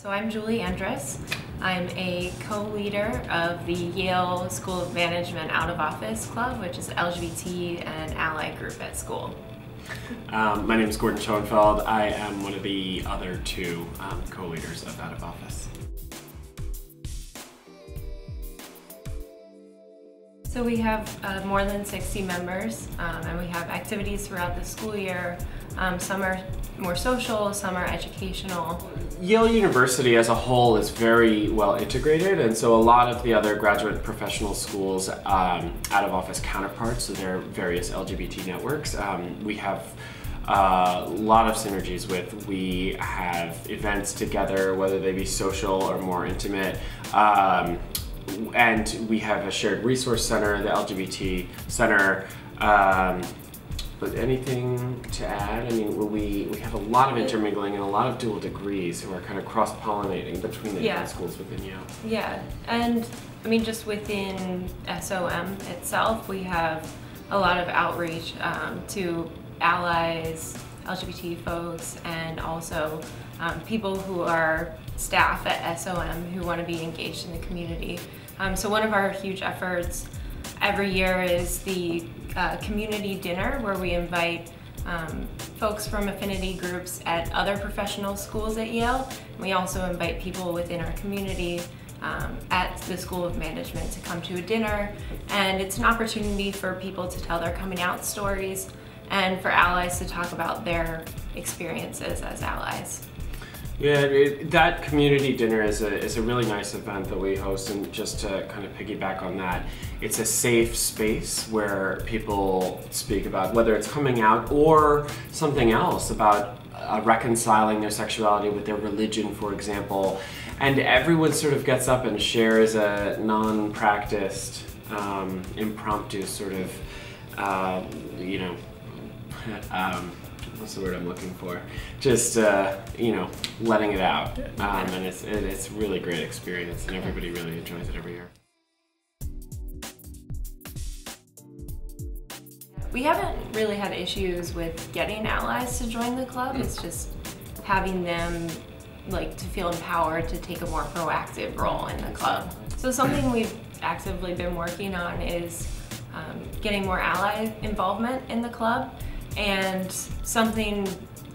So I'm Julie Andrus. I'm a co-leader of the Yale School of Management Out of Office Club, which is the LGBT and ally group at school. My name is Gordon Schoenfeld. I am one of the other two co-leaders of Out of Office. So we have more than 60 members, and we have activities throughout the school year. Some are more social, some are educational. Yale University as a whole is very well integrated, and so a lot of the other graduate professional schools out of office counterparts, so their various LGBT networks, we have a lot of synergies with. We have events together, whether they be social or more intimate. And we have a shared resource center, the LGBT center. But anything to add? I mean, we have a lot of intermingling and a lot of dual degrees who are kind of cross-pollinating between the different schools within Yale. Yeah, and I mean, just within SOM itself, we have a lot of outreach to allies, LGBT folks, and also people who are staff at SOM who want to be engaged in the community. So one of our huge efforts every year is the community dinner, where we invite folks from affinity groups at other professional schools at Yale. We also invite people within our community at the School of Management to come to a dinner, and it's an opportunity for people to tell their coming out stories and for allies to talk about their experiences as allies. Yeah, that community dinner is a really nice event that we host, and just to kind of piggyback on that, it's a safe space where people speak about whether it's coming out or something else, about reconciling their sexuality with their religion, for example, and everyone sort of gets up and shares a non-practiced, impromptu sort of, what's the word I'm looking for? Just, letting it out. And it's really great experience, and everybody really enjoys it every year. We haven't really had issues with getting allies to join the club. It's just having them to feel empowered to take a more proactive role in the club. So something we've actively been working on is getting more ally involvement in the club. And something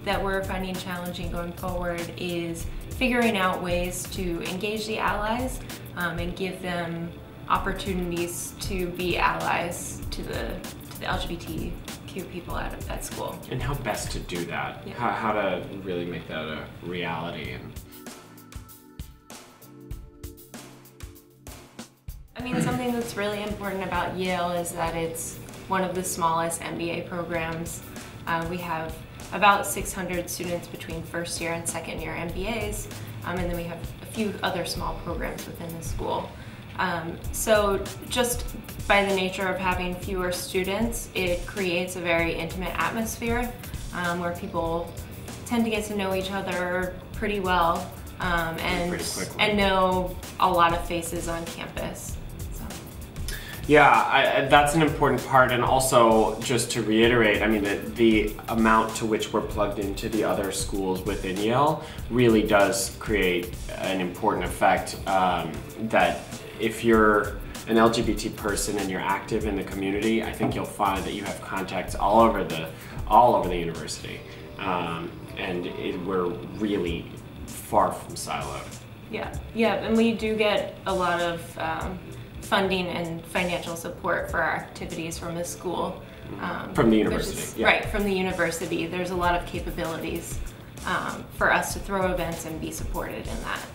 that we're finding challenging going forward is figuring out ways to engage the allies and give them opportunities to be allies to the LGBTQ people at school. And how best to do that, yeah. How to really make that a reality. I mean, something that's really important about Yale is that it's one of the smallest MBA programs. We have about 600 students between first year and second year MBAs, and then we have a few other small programs within the school. So just by the nature of having fewer students, it creates a very intimate atmosphere where people tend to get to know each other pretty well and know a lot of faces on campus. Yeah, that's an important part, and also just to reiterate, I mean, the amount to which we're plugged into the other schools within Yale really does create an important effect, that if you're an LGBT person and you're active in the community, I think you'll find that you have contacts all over the university, and we're really far from siloed. Yeah, and we do get a lot of funding and financial support for our activities from the school. From the university. Right, from the university. There's a lot of capabilities for us to throw events and be supported in that.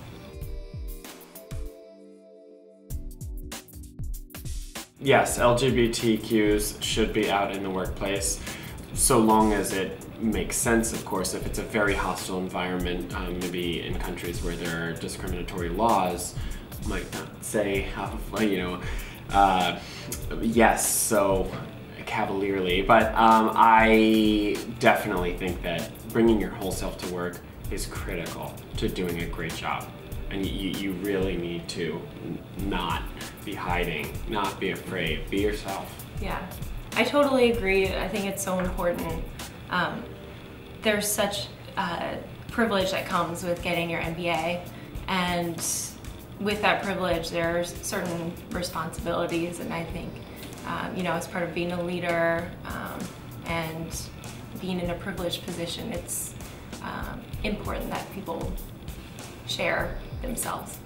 Yes, LGBTQs should be out in the workplace, so long as it makes sense, of course. If it's a very hostile environment, maybe in countries where there are discriminatory laws, might not say, yes, so cavalierly, but I definitely think that bringing your whole self to work is critical to doing a great job. And you really need to not be hiding, not be afraid, be yourself. Yeah, I totally agree. I think it's so important. There's such privilege that comes with getting your MBA, And with that privilege, there are certain responsibilities, and I think, as part of being a leader and being in a privileged position, it's important that people share themselves.